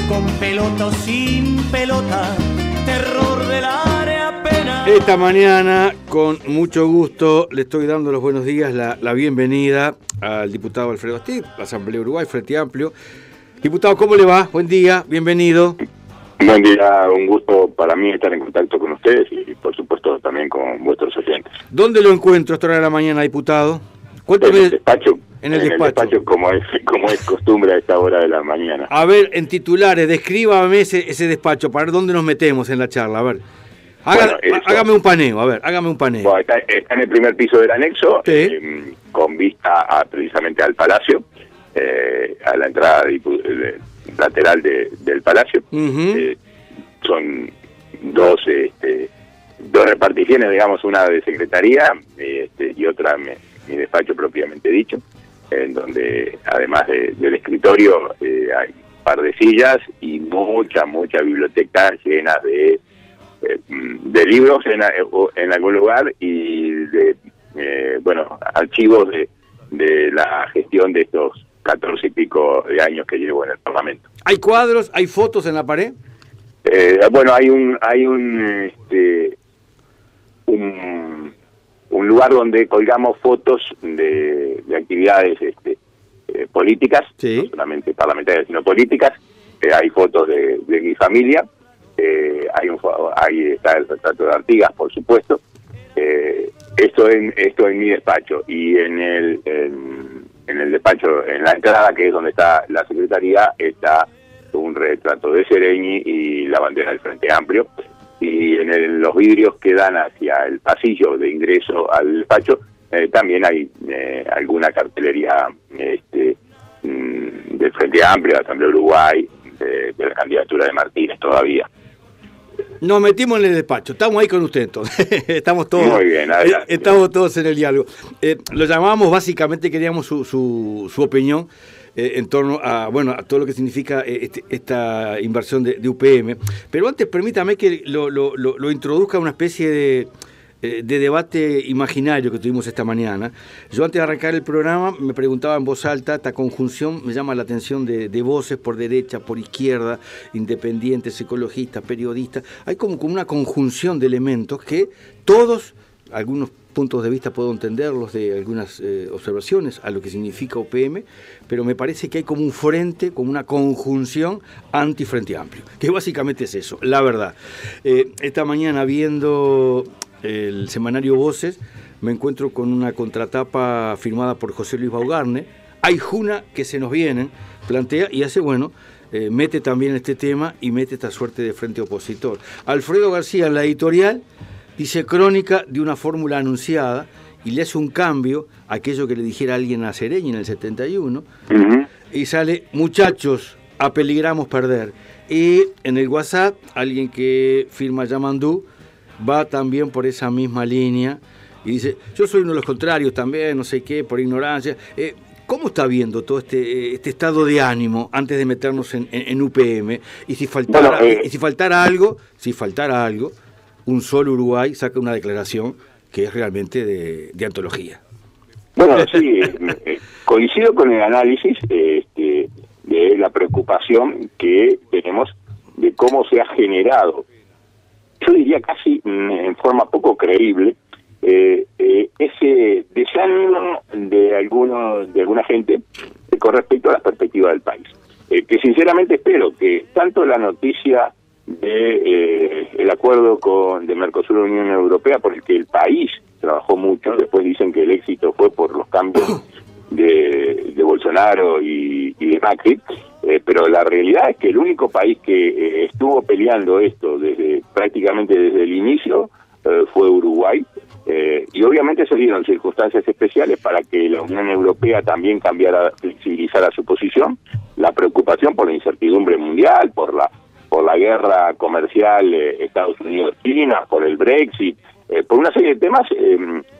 con pelota o sin pelota, terror del área, pena. Esta mañana, con mucho gusto, le estoy dando los buenos días, la bienvenida al diputado Alfredo Astiz, la Asamblea Uruguay, Frente Amplio. Diputado, ¿cómo le va? Buen día, bienvenido. Buen día, un gusto para mí estar en contacto con ustedes y por supuesto también con vuestros oyentes. ¿Dónde lo encuentro a esta hora de la mañana, diputado? Cuéntame. En el despacho. En el despacho, como es costumbre a esta hora de la mañana. A ver, en descríbame ese despacho, para ver dónde nos metemos en la charla, a ver. Hágame un paneo, hágame un paneo. Bueno, está en el primer piso del anexo, sí. Con vista precisamente al Palacio, a la entrada lateral del Palacio. Son dos reparticiones, digamos, una de secretaría y otra mi despacho propiamente dicho, en donde además del escritorio hay un par de sillas y mucha biblioteca llena de libros en algún lugar y de archivos de la gestión de estos 14 y pico de años que llevo en el Parlamento. ¿Hay cuadros, hay fotos en la pared? Hay un lugar donde colgamos fotos de actividades políticas, sí. No solamente parlamentarias, sino políticas. Hay fotos de mi familia. Ahí está el retrato de Artigas, por supuesto. Esto en mi despacho. Y en el despacho, en la entrada, que es donde está la secretaría, está un retrato de Sereñi y la bandera del Frente Amplio. Y en los vidrios que dan hacia el pasillo de ingreso al despacho también hay alguna cartelería del Frente Amplio, de la Asamblea Uruguay, de la candidatura de Martínez todavía. Nos metimos en el despacho, estamos ahí con usted entonces. Estamos todos, muy bien, estamos todos en el diálogo. Lo llamábamos, básicamente queríamos su opinión en torno a todo lo que significa esta inversión de UPM. Pero antes permítame que lo introduzca a una especie de debate imaginario que tuvimos esta mañana. Yo antes de arrancar el programa me preguntaba en voz alta, esta conjunción me llama la atención de voces por derecha, por izquierda, independientes, ecologistas, periodistas. Hay como una conjunción de elementos que todos, algunos puntos de vista puedo entenderlos de algunas observaciones a lo que significa UPM, pero me parece que hay como un frente, como una conjunción anti-Frente Amplio, que básicamente es eso, la verdad. Esta mañana viendo el semanario Voces, me encuentro con una contratapa firmada por José Luis Baugarne. Hay Juna que se nos vienen, plantea y hace, mete también este tema y mete esta suerte de frente opositor. Alfredo García en la editorial dice crónica de una fórmula anunciada y le hace un cambio a aquello que le dijera alguien a Sereñi en el 71 y sale, muchachos, apeligramos perder. Y en el WhatsApp, alguien que firma Yamandú va también por esa misma línea y dice, yo soy uno de los contrarios también, no sé qué, por ignorancia. ¿Cómo está viendo todo este estado de ánimo antes de meternos en UPM? Y si faltara algo, un solo Uruguay saca una declaración que es realmente de antología. Bueno, sí, coincido con el análisis de la preocupación que tenemos de cómo se ha generado, yo diría casi en forma poco creíble, ese desánimo de alguna gente con respecto a la perspectiva del país. Que sinceramente espero que tanto la noticia el acuerdo de Mercosur y Unión Europea, por el que el país trabajó mucho, después dicen que el éxito fue por los cambios de Bolsonaro y de Macri, pero la realidad es que el único país que estuvo peleando esto prácticamente desde el inicio fue Uruguay, y obviamente se dieron circunstancias especiales para que la Unión Europea también flexibilizara su posición, la preocupación por la incertidumbre mundial, por la guerra comercial Estados Unidos-China, por el Brexit, por una serie de temas.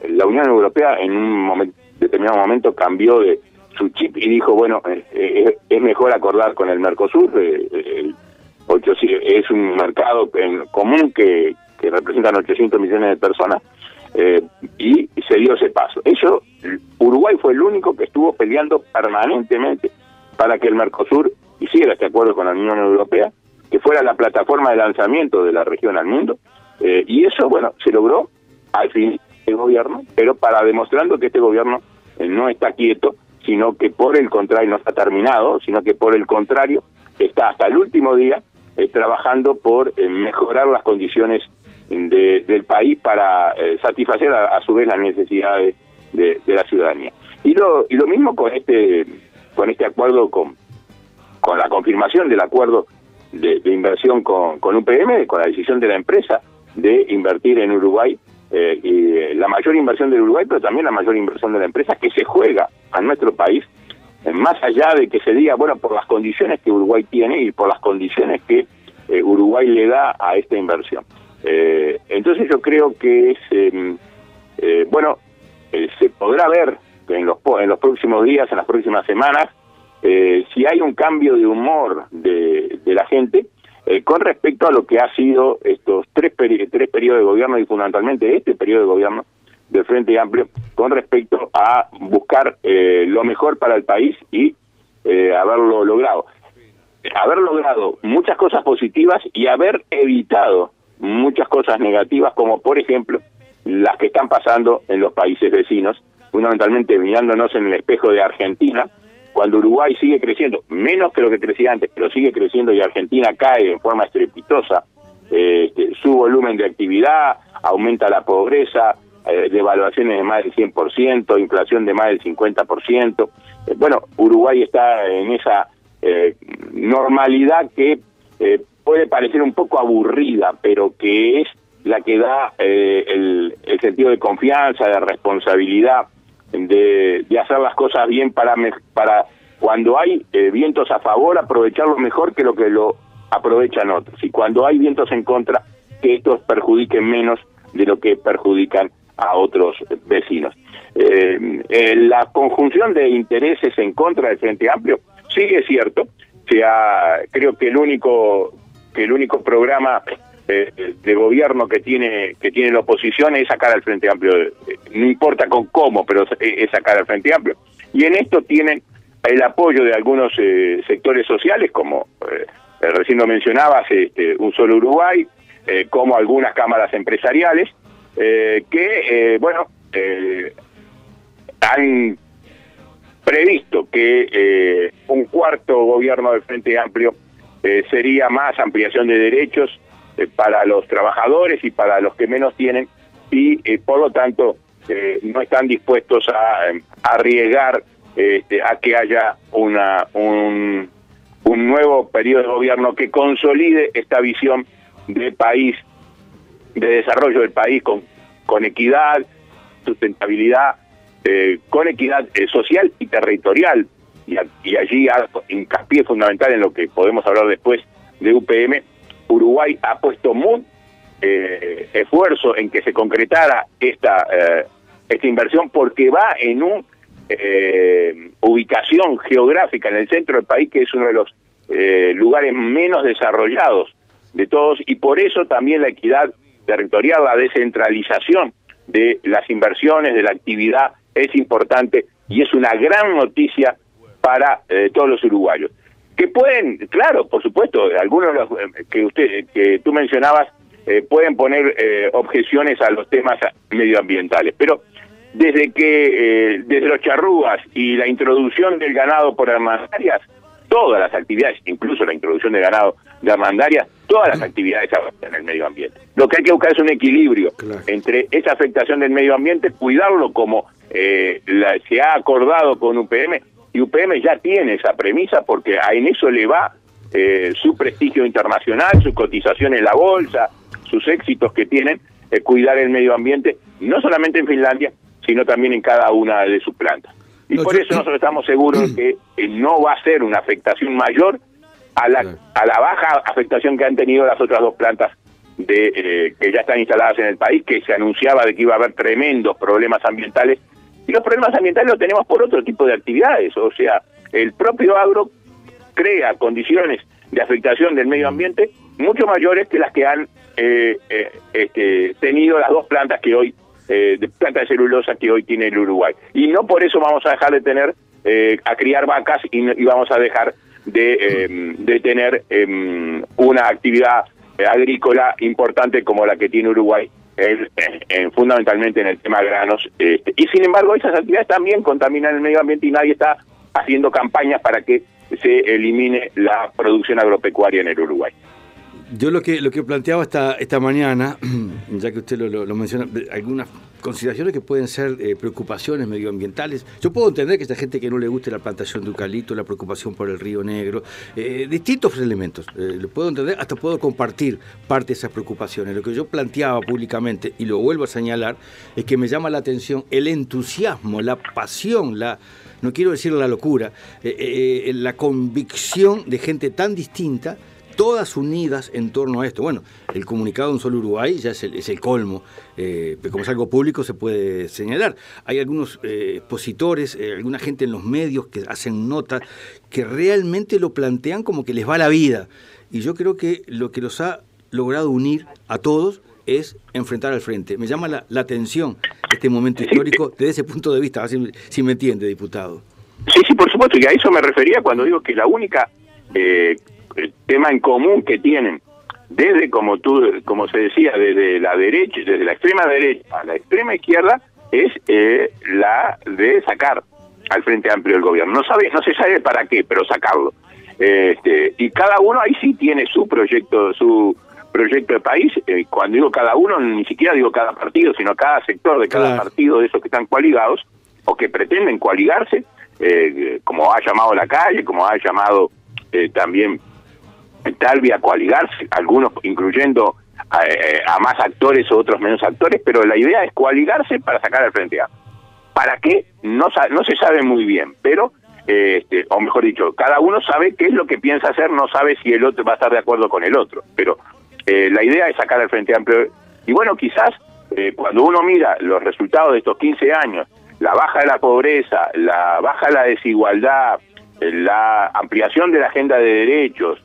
La Unión Europea en un determinado momento cambió de su chip y dijo, es mejor acordar con el Mercosur, es un mercado común que representan 800 millones de personas, y se dio ese paso. Uruguay fue el único que estuvo peleando permanentemente para que el Mercosur hiciera este acuerdo con la Unión Europea, que fuera la plataforma de lanzamiento de la región al mundo, y eso, bueno, se logró al fin del gobierno, pero para demostrando que este gobierno no está quieto, sino que por el contrario, no está terminado, sino que por el contrario, está hasta el último día trabajando por mejorar las condiciones del país para satisfacer a su vez las necesidades de la ciudadanía. Y lo mismo con este acuerdo, con la confirmación del acuerdo de inversión con UPM, con la decisión de la empresa de invertir en Uruguay, y la mayor inversión del Uruguay, pero también la mayor inversión de la empresa que se juega a nuestro país, más allá de que se diga, bueno, por las condiciones que Uruguay tiene y por las condiciones que Uruguay le da a esta inversión. Entonces yo creo que se podrá ver en los próximos días, en las próximas semanas, si hay un cambio de humor de la gente con respecto a lo que ha sido estos tres periodos de gobierno, y fundamentalmente este periodo de gobierno del Frente Amplio, con respecto a buscar lo mejor para el país y haberlo logrado. Haber logrado muchas cosas positivas y haber evitado muchas cosas negativas, como por ejemplo las que están pasando en los países vecinos, fundamentalmente mirándonos en el espejo de Argentina, cuando Uruguay sigue creciendo, menos que lo que crecía antes, pero sigue creciendo, y Argentina cae en forma estrepitosa, su volumen de actividad, aumenta la pobreza, devaluaciones de más del 100%, inflación de más del 50%. Bueno, Uruguay está en esa normalidad que puede parecer un poco aburrida, pero que es la que da el sentido de confianza, de responsabilidad, de hacer las cosas bien para cuando hay vientos a favor, aprovecharlo mejor que lo aprovechan otros, y cuando hay vientos en contra, que estos perjudiquen menos de lo que perjudican a otros vecinos. La conjunción de intereses en contra del Frente Amplio sigue cierto. Creo que el único programa de gobierno que tiene la oposición es sacar al Frente Amplio, no importa con cómo, pero es sacar al Frente Amplio. Y en esto tienen el apoyo de algunos sectores sociales, como recién lo mencionabas, Un Solo Uruguay, como algunas cámaras empresariales, que han previsto que un cuarto gobierno del Frente Amplio sería más ampliación de derechos para los trabajadores y para los que menos tienen, y por lo tanto no están dispuestos a arriesgar a que haya un nuevo periodo de gobierno que consolide esta visión de país, de desarrollo del país con equidad, sustentabilidad, con equidad social y territorial, y allí hincapié fundamental en lo que podemos hablar después de UPM. Uruguay ha puesto mucho esfuerzo en que se concretara esta inversión, porque va en una ubicación geográfica en el centro del país, que es uno de los lugares menos desarrollados de todos, y por eso también la equidad territorial, la descentralización de las inversiones, de la actividad, es importante, y es una gran noticia para todos los uruguayos. Que pueden, claro, por supuesto, algunos de los que tú mencionabas pueden poner objeciones a los temas medioambientales, pero desde los charrúas y la introducción del ganado por hermandarias, todas las actividades, incluso la introducción del ganado de hermandarias, todas las actividades afectan el medio ambiente. Lo que hay que buscar es un equilibrio entre esa afectación del medio ambiente, cuidarlo como se ha acordado con UPM, y UPM ya tiene esa premisa, porque en eso le va su prestigio internacional, su cotización en la bolsa, sus éxitos que tienen, cuidar el medio ambiente, no solamente en Finlandia, sino también en cada una de sus plantas. Y por eso nosotros estamos seguros de que no va a ser una afectación mayor a la baja afectación que han tenido las otras dos plantas que ya están instaladas en el país, que se anunciaba de que iba a haber tremendos problemas ambientales, y los problemas ambientales los tenemos por otro tipo de actividades. O sea, el propio agro crea condiciones de afectación del medio ambiente mucho mayores que las que han tenido las dos plantas que hoy, de planta de celulosa que hoy tiene el Uruguay. Y no por eso vamos a dejar de tener a criar vacas, y vamos a dejar de tener una actividad agrícola importante como la que tiene Uruguay, fundamentalmente en el tema granos. Y sin embargo, esas actividades también contaminan el medio ambiente y nadie está haciendo campañas para que se elimine la producción agropecuaria en el Uruguay. Yo lo que planteaba esta mañana, ya que usted lo menciona, algunas consideraciones que pueden ser preocupaciones medioambientales. Yo puedo entender que esta gente que no le guste la plantación de eucalipto, la preocupación por el Río Negro, distintos elementos, lo puedo entender, hasta puedo compartir parte de esas preocupaciones. Lo que yo planteaba públicamente, y lo vuelvo a señalar, es que me llama la atención el entusiasmo, la pasión, no quiero decir la locura, la convicción de gente tan distinta, todas unidas en torno a esto. Bueno, el comunicado de Un Solo Uruguay ya es el colmo, pero como es algo público se puede señalar. Hay algunos expositores, alguna gente en los medios que hacen notas que realmente lo plantean como que les va la vida. Y yo creo que lo que los ha logrado unir a todos es enfrentar al frente. Me llama la atención este momento histórico desde ese punto de vista, si me entiende, diputado. Sí, por supuesto, y a eso me refería cuando digo que la única tema en común que tienen, desde como se decía, desde la derecha, desde la extrema derecha a la extrema izquierda, es la de sacar al Frente Amplio del gobierno. No se sabe para qué, pero sacarlo. Y cada uno ahí sí tiene su proyecto de país. Cuando digo cada uno, ni siquiera digo cada partido, sino cada sector de cada partido de esos que están coaligados o que pretenden coaligarse, como ha llamado la calle, como ha llamado también Talvi a coaligarse, algunos incluyendo a más actores o otros menos actores, pero la idea es coaligarse para sacar al Frente Amplio. ¿Para qué? No se sabe muy bien, pero, o mejor dicho, cada uno sabe qué es lo que piensa hacer, no sabe si el otro va a estar de acuerdo con el otro, pero la idea es sacar al Frente Amplio. Y bueno, quizás cuando uno mira los resultados de estos 15 años, la baja de la pobreza, la baja de la desigualdad, la ampliación de la agenda de derechos,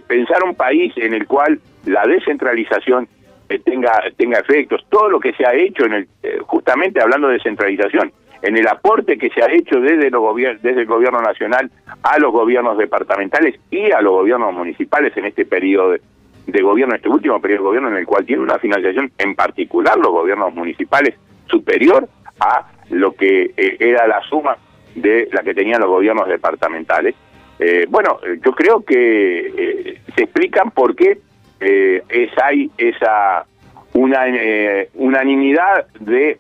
pensar un país en el cual la descentralización tenga efectos, todo lo que se ha hecho justamente hablando de descentralización, en el aporte que se ha hecho desde el gobierno nacional a los gobiernos departamentales y a los gobiernos municipales en este periodo de gobierno, este último periodo de gobierno, en el cual tiene una financiación, en particular los gobiernos municipales, superior a lo que era la suma de la que tenían los gobiernos departamentales. Bueno, yo creo que se explican por qué hay esa unanimidad de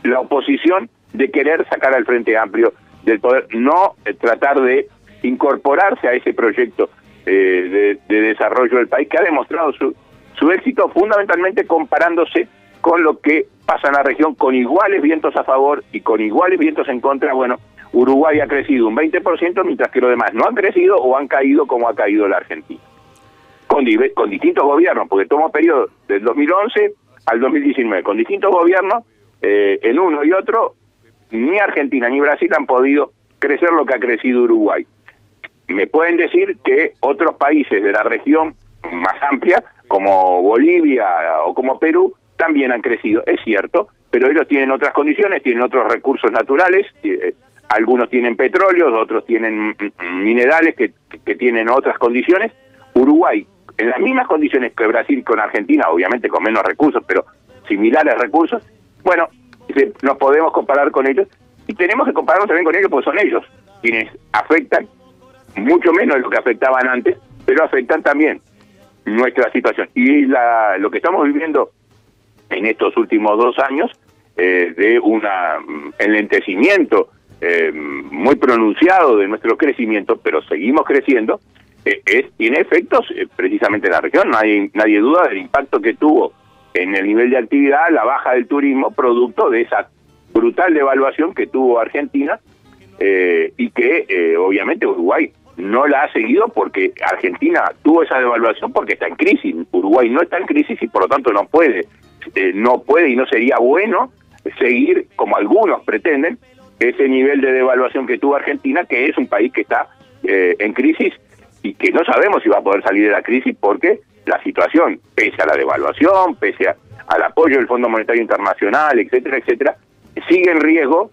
la oposición de querer sacar al Frente Amplio del poder, no tratar de incorporarse a ese proyecto de desarrollo del país, que ha demostrado su éxito fundamentalmente comparándose con lo que pasa en la región, con iguales vientos a favor y con iguales vientos en contra. Bueno, Uruguay ha crecido un 20%, mientras que los demás no han crecido o han caído como ha caído la Argentina. Con distintos gobiernos, porque tomó periodo del 2011 al 2019, con distintos gobiernos, en uno y otro, ni Argentina ni Brasil han podido crecer lo que ha crecido Uruguay. Me pueden decir que otros países de la región más amplia, como Bolivia o como Perú, también han crecido, es cierto, pero ellos tienen otras condiciones, tienen otros recursos naturales, algunos tienen petróleo, otros tienen minerales que tienen otras condiciones. Uruguay, en las mismas condiciones que Brasil con Argentina, obviamente con menos recursos, pero similares recursos, bueno, nos podemos comparar con ellos, y tenemos que compararnos también con ellos porque son ellos quienes afectan mucho menos de lo que afectaban antes, pero afectan también nuestra situación. Y lo que estamos viviendo en estos últimos 2 años, de un enlentecimiento muy pronunciado de nuestro crecimiento, pero seguimos creciendo, tiene efectos precisamente en la región. Nadie duda del impacto que tuvo en el nivel de actividad la baja del turismo, producto de esa brutal devaluación que tuvo Argentina, y que obviamente Uruguay no la ha seguido porque Argentina tuvo esa devaluación porque está en crisis. Uruguay no está en crisis y por lo tanto no puede y no sería bueno seguir, como algunos pretenden, ese nivel de devaluación que tuvo Argentina, que es un país que está en crisis y que no sabemos si va a poder salir de la crisis porque la situación, pese a la devaluación, pese al apoyo del Fondo Monetario Internacional, etcétera, etcétera, sigue en riesgo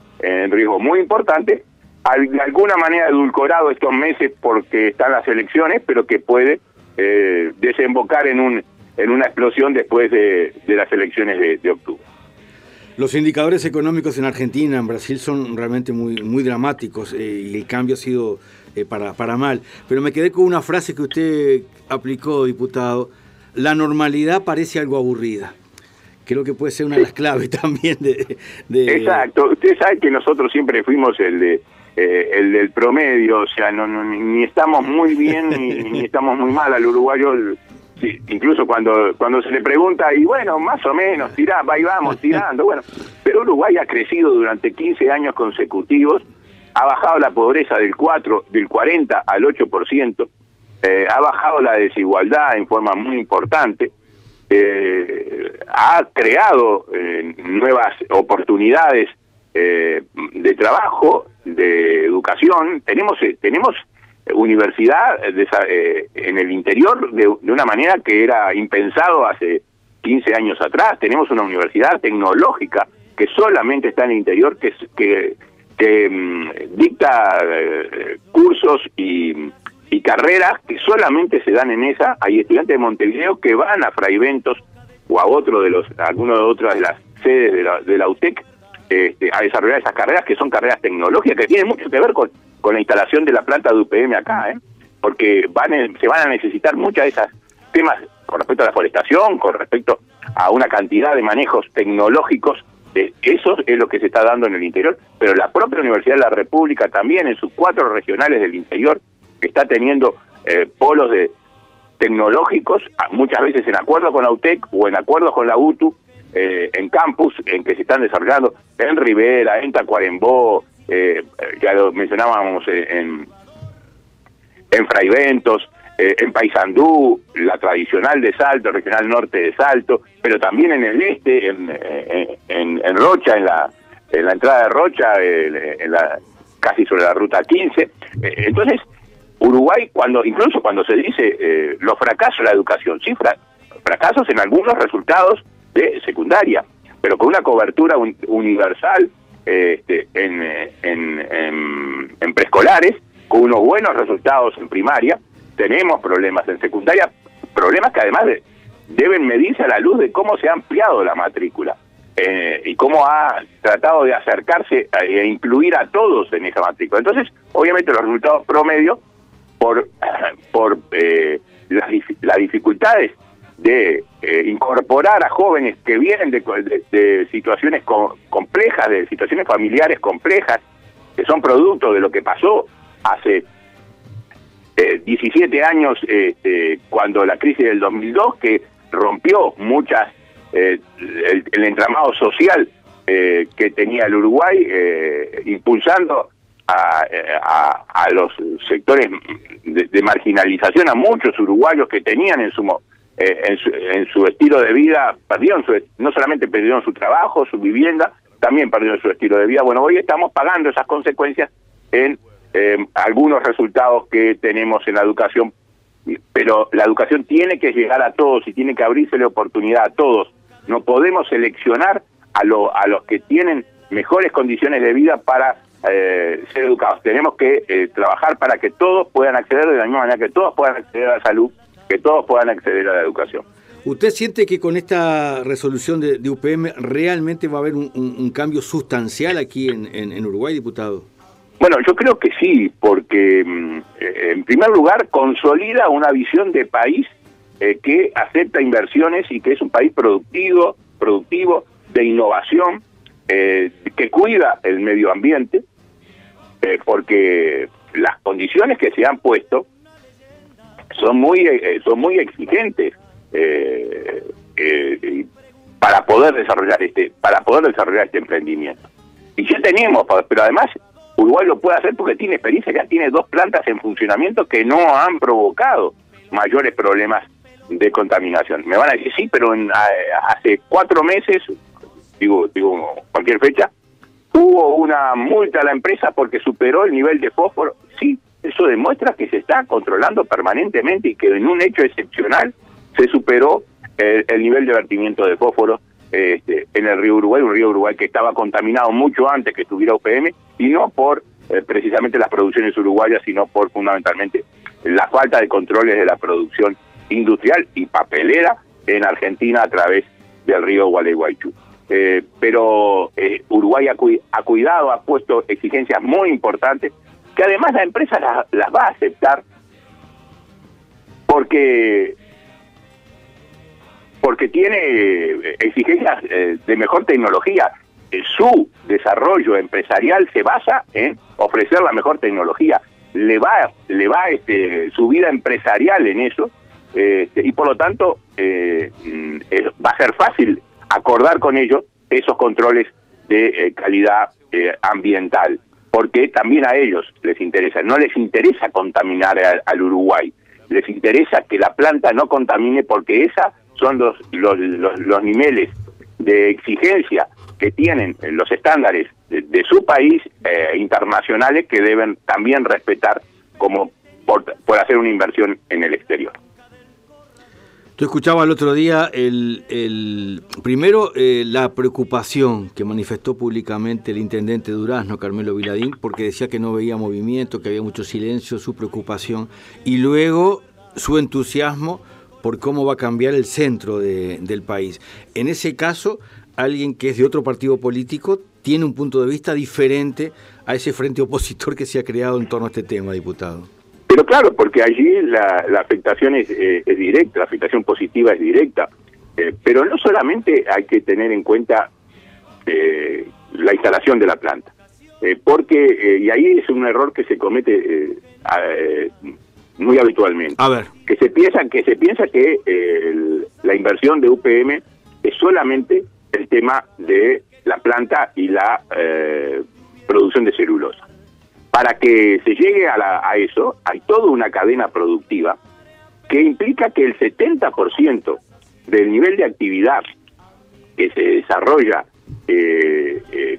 muy importante, de alguna manera edulcorado estos meses porque están las elecciones, pero que puede desembocar en una explosión después de las elecciones de octubre. Los indicadores económicos en Argentina, en Brasil, son realmente muy dramáticos y el cambio ha sido para mal. Pero me quedé con una frase que usted aplicó, diputado: la normalidad parece algo aburrida. Creo que puede ser una de las claves también de... Exacto. Usted sabe que nosotros siempre fuimos el del promedio, o sea, ni estamos muy bien ni estamos muy mal al uruguayo. Sí, incluso cuando se le pregunta, y bueno, más o menos, ahí vamos tirando, bueno, pero Uruguay ha crecido durante 15 años consecutivos, ha bajado la pobreza del 40 al 8%, ha bajado la desigualdad en forma muy importante, ha creado nuevas oportunidades de trabajo, de educación. Tenemos universidad en el interior de una manera que era impensado hace 15 años atrás. Tenemos una universidad tecnológica que solamente está en el interior, que dicta cursos y carreras que solamente se dan en esa. Hay estudiantes de Montevideo que van a Fray Bentos o a alguna de otras de las sedes de la UTEC a desarrollar esas carreras, que son carreras tecnológicas, que tienen mucho que ver con la instalación de la planta de UPM acá, porque se van a necesitar muchas de esas temas con respecto a la forestación, con respecto a una cantidad de manejos tecnológicos. Eso es lo que se está dando en el interior, pero la propia Universidad de la República también en sus 4 regionales del interior está teniendo polos tecnológicos, muchas veces en acuerdo con la UTEC o en acuerdo con la UTU, en campus en que se están desarrollando en Rivera, en Tacuarembó, ya lo mencionábamos en Fray Bentos, en Paysandú, la tradicional de Salto, regional norte de Salto, pero también en el este, en Rocha, en la entrada de Rocha, casi sobre la ruta 15. Entonces, Uruguay, incluso cuando se dice los fracasos de la educación, sí, fracasos en algunos resultados de secundaria, pero con una cobertura universal en preescolares, con unos buenos resultados en primaria. Tenemos problemas en secundaria, problemas que además deben medirse a la luz de cómo se ha ampliado la matrícula y cómo ha tratado de acercarse e incluir a todos en esa matrícula. Entonces, obviamente los resultados promedio, por las dificultades de incorporar a jóvenes que vienen de situaciones complejas, de situaciones familiares complejas, que son producto de lo que pasó hace 17 años, cuando la crisis del 2002, que rompió el entramado social que tenía el Uruguay, impulsando a los sectores de marginalización, a muchos uruguayos que tenían en su estilo de vida, no solamente perdieron su trabajo, su vivienda, también perdieron su estilo de vida. Bueno, hoy estamos pagando esas consecuencias en algunos resultados que tenemos en la educación, pero la educación tiene que llegar a todos y tiene que abrirse la oportunidad a todos. No podemos seleccionar a los que tienen mejores condiciones de vida para ser educados. Tenemos que trabajar para que todos puedan acceder, de la misma manera que todos puedan acceder a la salud, que todos puedan acceder a la educación. ¿Usted siente que con esta resolución de UPM realmente va a haber un cambio sustancial aquí en Uruguay, diputado? Bueno, yo creo que sí, porque en primer lugar consolida una visión de país que acepta inversiones y que es un país productivo, de innovación, que cuida el medio ambiente, porque las condiciones que se han puesto son muy exigentes para poder desarrollar este emprendimiento. Y ya tenemos, pero además Uruguay lo puede hacer porque tiene experiencia, ya tiene 2 plantas en funcionamiento que no han provocado mayores problemas de contaminación. Me van a decir, sí, pero hace 4 meses, digo cualquier fecha, hubo una multa a la empresa porque superó el nivel de fósforo. Sí, eso demuestra que se está controlando permanentemente y que en un hecho excepcional se superó el nivel de vertimiento de fósforo en el río Uruguay, un río Uruguay que estaba contaminado mucho antes que estuviera UPM, y no por precisamente las producciones uruguayas, sino por fundamentalmente la falta de controles de la producción industrial y papelera en Argentina a través del río Gualeguaychú. Pero Uruguay ha cuidado, ha puesto exigencias muy importantes, que además la empresa las va a aceptar porque tiene exigencias de mejor tecnología. Su desarrollo empresarial se basa en ofrecer la mejor tecnología. Le va su vida empresarial en eso, y por lo tanto va a ser fácil acordar con ellos esos controles de calidad ambiental, porque también a ellos les interesa. No les interesa contaminar al Uruguay, les interesa que la planta no contamine, porque esos son los niveles de exigencia que tienen los estándares de su país internacionales, que deben también respetar como por hacer una inversión en el exterior. Tú escuchabas el otro día primero la preocupación que manifestó públicamente el intendente de Durazno, Carmelo Viladín, porque decía que no veía movimiento, que había mucho silencio, su preocupación, y luego su entusiasmo por cómo va a cambiar el centro del país. En ese caso, alguien que es de otro partido político tiene un punto de vista diferente a ese frente opositor que se ha creado en torno a este tema, diputado. Pero claro, porque allí la afectación es directa, la afectación positiva es directa, pero no solamente hay que tener en cuenta la instalación de la planta, porque, y ahí es un error que se comete muy habitualmente. A ver. Que se piensa que la inversión de UPM es solamente el tema de la planta y la producción de celulosa. Para que se llegue a eso, hay toda una cadena productiva que implica que el 70% del nivel de actividad que se desarrolla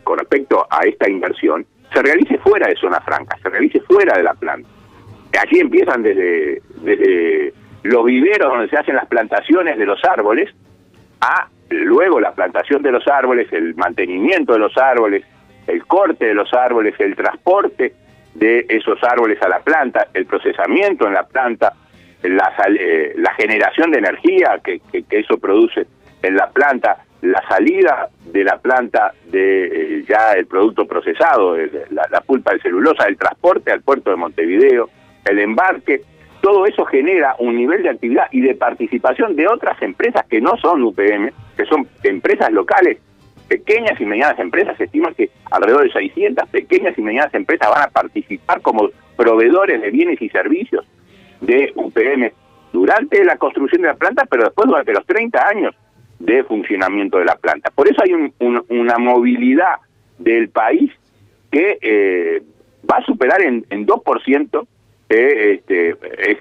con respecto a esta inversión se realice fuera de zona franca, se realice fuera de la planta. Allí empiezan desde los viveros donde se hacen las plantaciones de los árboles, a luego la plantación de los árboles, el mantenimiento de los árboles, el corte de los árboles, el transporte de esos árboles a la planta, el procesamiento en la planta, la generación de energía que eso produce en la planta, la salida de la planta de ya el producto procesado, la pulpa de celulosa, el transporte al puerto de Montevideo, el embarque. Todo eso genera un nivel de actividad y de participación de otras empresas que no son UPM, que son empresas locales, pequeñas y medianas empresas. Se estima que alrededor de 600 pequeñas y medianas empresas van a participar como proveedores de bienes y servicios de UPM durante la construcción de la planta, pero después durante los 30 años de funcionamiento de la planta. Por eso hay una movilidad del país que va a superar en 2%, es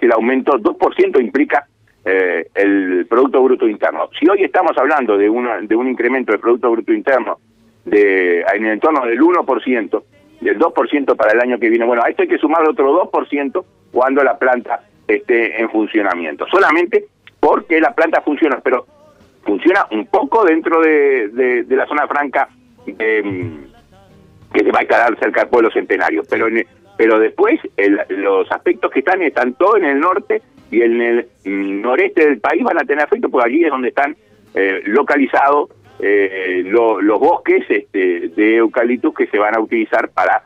el aumento, 2% implica el Producto Bruto Interno. Si hoy estamos hablando de un incremento del Producto Bruto Interno en el entorno del 1%, del 2% para el año que viene, bueno, a esto hay que sumar otro 2% cuando la planta esté en funcionamiento. Solamente porque la planta funciona, pero funciona un poco dentro de la zona franca que se va a quedar cerca del pueblo Centenario, pero después los aspectos que están todos en el norte y en el noreste del país van a tener efecto, porque allí es donde están localizados los bosques de eucaliptus que se van a utilizar para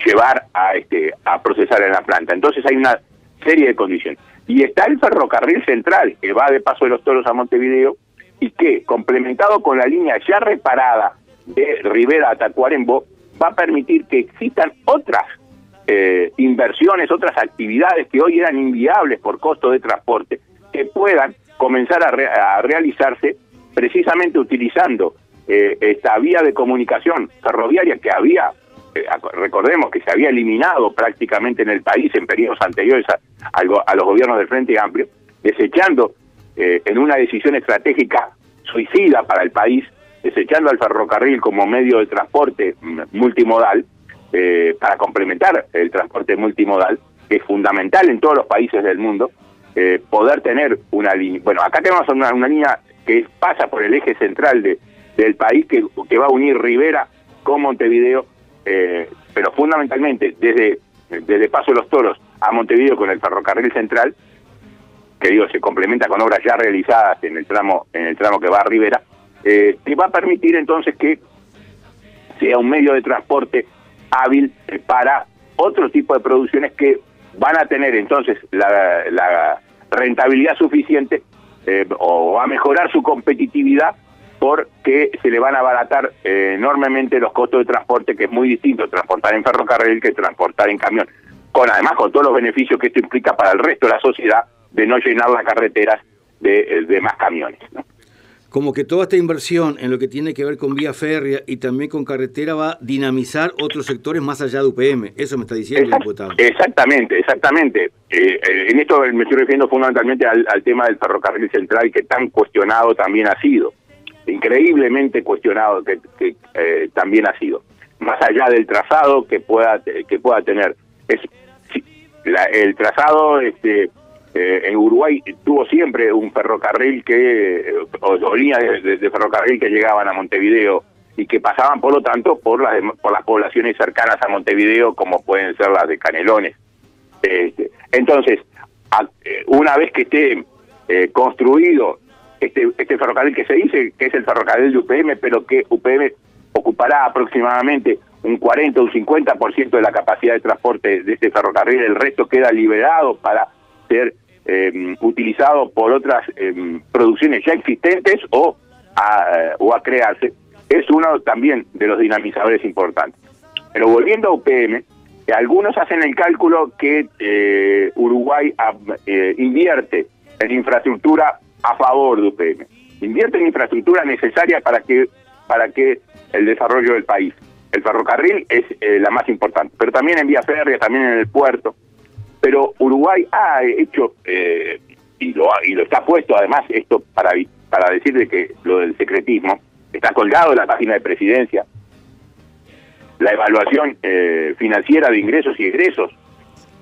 llevar a procesar en la planta. Entonces hay una serie de condiciones. Y está el ferrocarril central, que va de Paso de los Toros a Montevideo, y que, complementado con la línea ya reparada de Rivera a Tacuarembó, va a permitir que existan otras inversiones, otras actividades que hoy eran inviables por costo de transporte, que puedan comenzar a realizarse precisamente utilizando esta vía de comunicación ferroviaria que había, recordemos que se había eliminado prácticamente en el país en periodos anteriores a los gobiernos del Frente Amplio, desechando en una decisión estratégica suicida para el país, desechando al ferrocarril como medio de transporte multimodal, para complementar el transporte multimodal, que es fundamental en todos los países del mundo, poder tener una línea. Bueno, acá tenemos una línea que pasa por el eje central del país, que va a unir Rivera con Montevideo pero fundamentalmente desde Paso de los Toros a Montevideo con el ferrocarril central, que digo, se complementa con obras ya realizadas en el tramo que va a Rivera, que va a permitir entonces que sea un medio de transporte hábil para otro tipo de producciones que van a tener entonces la rentabilidad suficiente o a mejorar su competitividad, porque se le van a abaratar enormemente los costos de transporte, que es muy distinto transportar en ferrocarril que transportar en camión, además con todos los beneficios que esto implica para el resto de la sociedad, de no llenar las carreteras de más camiones, ¿no? Como que toda esta inversión en lo que tiene que ver con vía férrea y también con carretera va a dinamizar otros sectores más allá de UPM. Eso me está diciendo, diputado. Exactamente. En esto me estoy refiriendo fundamentalmente al tema del ferrocarril central, que tan cuestionado también ha sido. Increíblemente cuestionado que también ha sido. Más allá del trazado que pueda tener. El trazado... en Uruguay tuvo siempre un ferrocarril o líneas de ferrocarril que llegaban a Montevideo y que pasaban, por lo tanto, por las poblaciones cercanas a Montevideo, como pueden ser las de Canelones. Entonces, una vez que esté construido este ferrocarril, que se dice que es el ferrocarril de UPM, pero que UPM ocupará aproximadamente un 40 o un 50% de la capacidad de transporte de este ferrocarril, el resto queda liberado para ser utilizado por otras producciones ya existentes o a crearse, es uno también de los dinamizadores importantes. Pero volviendo a UPM, algunos hacen el cálculo que Uruguay invierte en infraestructura a favor de UPM, invierte en infraestructura necesaria para que el desarrollo del país. El ferrocarril es la más importante, pero también en vía férrea, también en el puerto. Pero Uruguay ha hecho, y lo está puesto además, esto para decirle que lo del secretismo, está colgado en la página de Presidencia, la evaluación financiera de ingresos y egresos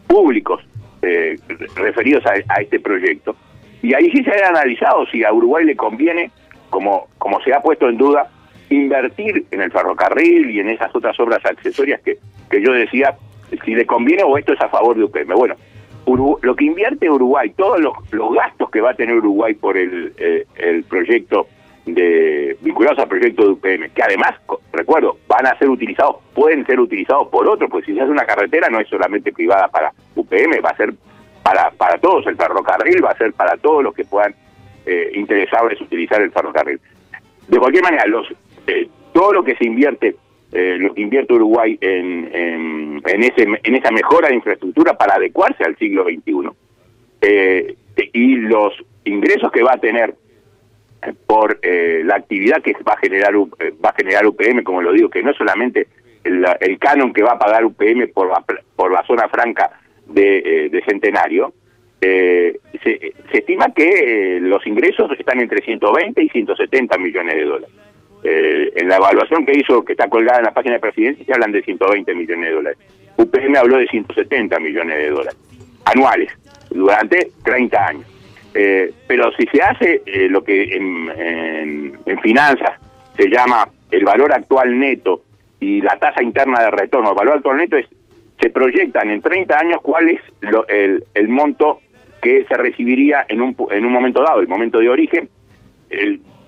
públicos referidos a este proyecto. Y ahí sí se ha analizado si a Uruguay le conviene, como se ha puesto en duda, invertir en el ferrocarril y en esas otras obras accesorias que yo decía, si le conviene o esto es a favor de UPM. Bueno, lo que invierte Uruguay, todos los gastos que va a tener Uruguay por el proyecto vinculados al proyecto de UPM, que además, recuerdo, pueden ser utilizados por otros, pues si se hace una carretera no es solamente privada para UPM, va a ser para todos. El ferrocarril va a ser para todos los que puedan interesarles utilizar el ferrocarril. De cualquier manera, todo lo que se invierte, lo que invierte Uruguay en esa mejora de infraestructura para adecuarse al siglo XXI, y los ingresos que va a tener por la actividad que va a generar UPM, como lo digo, que no es solamente el canon que va a pagar UPM por la zona franca de Centenario, se estima que los ingresos están entre 120 y 170 millones de dólares. En la evaluación que hizo, que está colgada en la página de Presidencia, se hablan de 120 millones de dólares. UPM habló de 170 millones de dólares anuales durante 30 años. Pero si se hace lo que en finanzas se llama el valor actual neto y la tasa interna de retorno, el valor actual neto se proyectan en 30 años cuál es el monto que se recibiría en un momento dado, el momento de origen.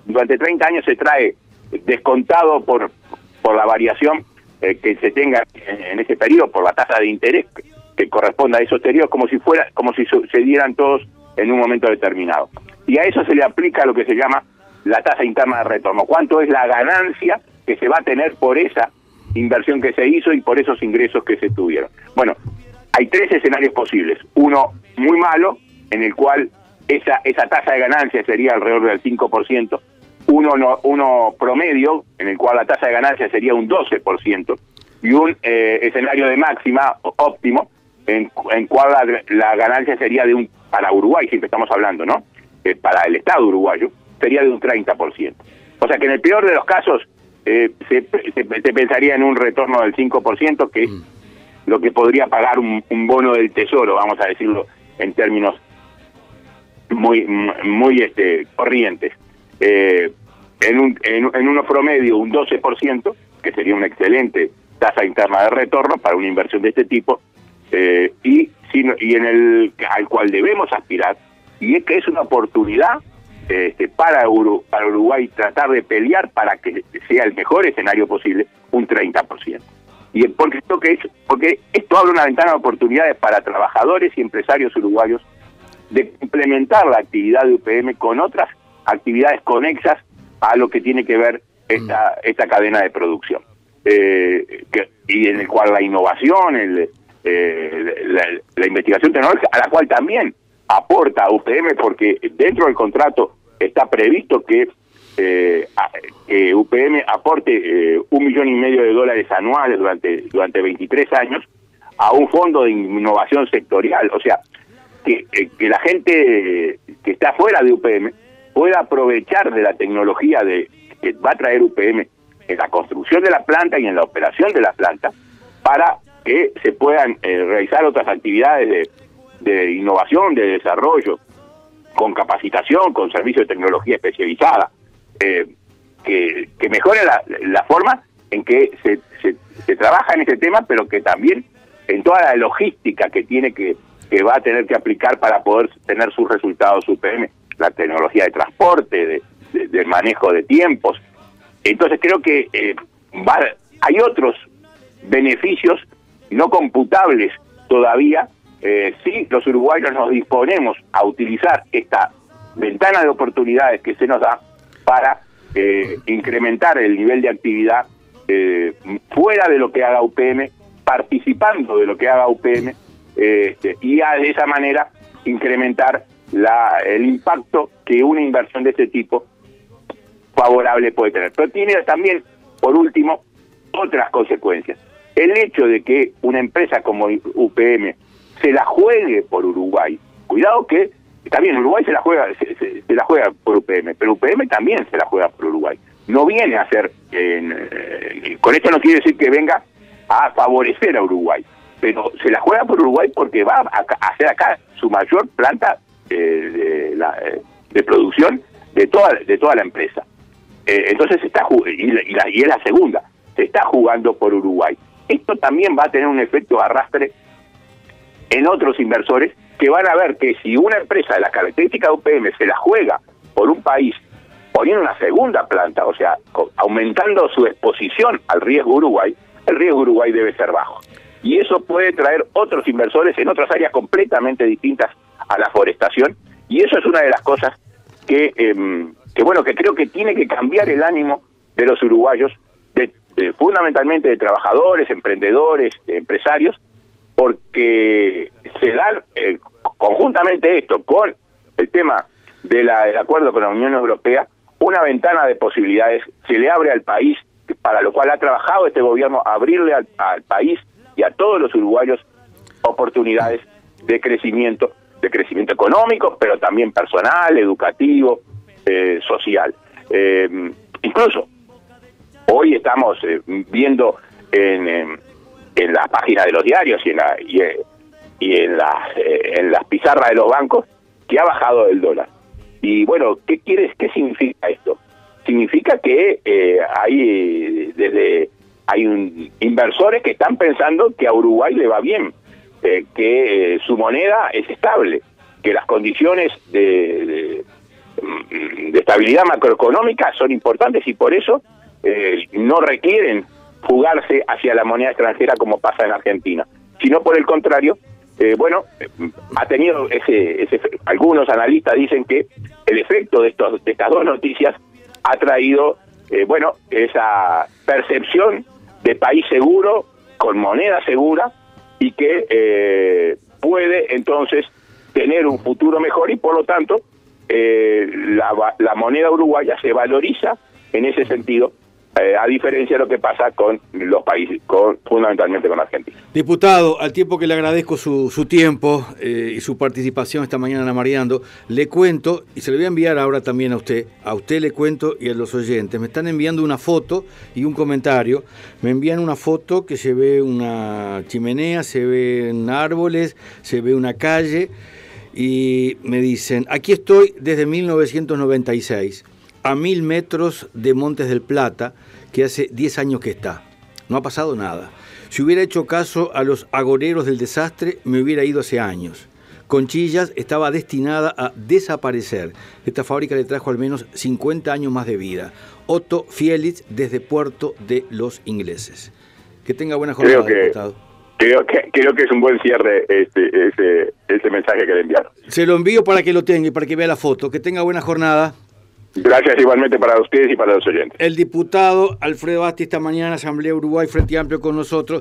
Durante 30 años se trae descontado por la variación que se tenga en ese periodo, por la tasa de interés que corresponda a esos periodos, como si sucedieran todos en un momento determinado. Y a eso se le aplica lo que se llama la tasa interna de retorno. ¿Cuánto es la ganancia que se va a tener por esa inversión que se hizo y por esos ingresos que se tuvieron? Bueno, hay tres escenarios posibles. Uno muy malo, en el cual esa tasa de ganancia sería alrededor del 5%. Uno promedio, en el cual la tasa de ganancia sería un 12%. Y un escenario de máxima óptimo, en cual la ganancia sería para Uruguay, siempre estamos hablando, ¿no? Para el Estado uruguayo, sería de un 30%. O sea que en el peor de los casos se pensaría en un retorno del 5%, que es lo que podría pagar un bono del Tesoro, vamos a decirlo en términos muy corrientes. En uno promedio un 12%, que sería un excelente tasa interna de retorno para una inversión de este tipo, y al cual debemos aspirar, y es que es una oportunidad para Uruguay tratar de pelear para que sea el mejor escenario posible, un 30%. Y porque esto abre una ventana de oportunidades para trabajadores y empresarios uruguayos de implementar la actividad de UPM con otras actividades conexas a lo que tiene que ver esta cadena de producción. Y en el cual la innovación, la investigación tecnológica, a la cual también aporta UPM, porque dentro del contrato está previsto que UPM aporte $1,5 millones anuales durante 23 años a un fondo de innovación sectorial. O sea, que la gente que está fuera de UPM pueda aprovechar de la tecnología que va a traer UPM en la construcción de la planta y en la operación de la planta, para que se puedan realizar otras actividades de innovación, de desarrollo, con capacitación, con servicios de tecnología especializada, que mejore la forma en que se trabaja en este tema, pero que también en toda la logística que va a tener que aplicar para poder tener sus resultados UPM, la tecnología de transporte, de manejo de tiempos. Entonces creo que hay otros beneficios no computables todavía, si los uruguayos nos disponemos a utilizar esta ventana de oportunidades que se nos da para incrementar el nivel de actividad fuera de lo que haga UPM, participando de lo que haga UPM, y de esa manera incrementar el impacto que una inversión de este tipo favorable puede tener. Pero tiene también, por último, otras consecuencias. El hecho de que una empresa como UPM se la juegue por Uruguay, cuidado que también Uruguay se la juega por UPM, pero UPM también se la juega por Uruguay. No viene a ser, con esto no quiere decir que venga a favorecer a Uruguay, pero se la juega por Uruguay porque va a hacer acá su mayor planta de producción de toda la empresa. Entonces y es la segunda, se está jugando por Uruguay. Esto también va a tener un efecto arrastre en otros inversores que van a ver que si una empresa de las características de UPM se la juega por un país poniendo una segunda planta, o sea, aumentando su exposición al riesgo Uruguay, el riesgo Uruguay debe ser bajo. Y eso puede traer otros inversores en otras áreas completamente distintas a la forestación, y eso es una de las cosas que creo que tiene que cambiar el ánimo de los uruguayos, fundamentalmente de trabajadores, emprendedores, empresarios, porque se da conjuntamente esto con el tema del acuerdo con la Unión Europea, una ventana de posibilidades se le abre al país, para lo cual ha trabajado este gobierno, abrirle al país y a todos los uruguayos oportunidades de crecimiento económico, pero también personal, educativo, social. Incluso hoy estamos viendo en la página de los diarios y en las pizarras de los bancos que ha bajado el dólar. Y bueno, ¿qué significa esto? Significa que hay inversores que están pensando que a Uruguay le va bien, que su moneda es estable, que las condiciones de estabilidad macroeconómica son importantes y por eso no requieren fugarse hacia la moneda extranjera como pasa en Argentina, sino por el contrario, ha tenido algunos analistas dicen que el efecto de estas dos noticias ha traído esa percepción de país seguro, con moneda segura, y que puede entonces tener un futuro mejor, y por lo tanto la moneda uruguaya se valoriza en ese sentido, a diferencia de lo que pasa con los países, fundamentalmente con Argentina. Diputado, al tiempo que le agradezco su tiempo y su participación esta mañana en La Mareando, le cuento, y se lo voy a enviar ahora también a usted le cuento y a los oyentes, me están enviando una foto y un comentario. Me envían una foto que se ve una chimenea, se ven árboles, se ve una calle, y me dicen, aquí estoy desde 1996, a 1000 metros de Montes del Plata, que hace 10 años que está. No ha pasado nada. Si hubiera hecho caso a los agoreros del desastre, me hubiera ido hace años. Conchillas estaba destinada a desaparecer. Esta fábrica le trajo al menos 50 años más de vida. Otto Fielitz, desde Puerto de los Ingleses. Que tenga buena jornada, diputado. Creo que es un buen cierre ese mensaje que le enviaron. Se lo envío para que lo tenga y para que vea la foto. Que tenga buena jornada. Gracias igualmente para ustedes y para los oyentes. El diputado Alfredo Asti esta mañana, Asamblea Uruguay, Frente Amplio con nosotros.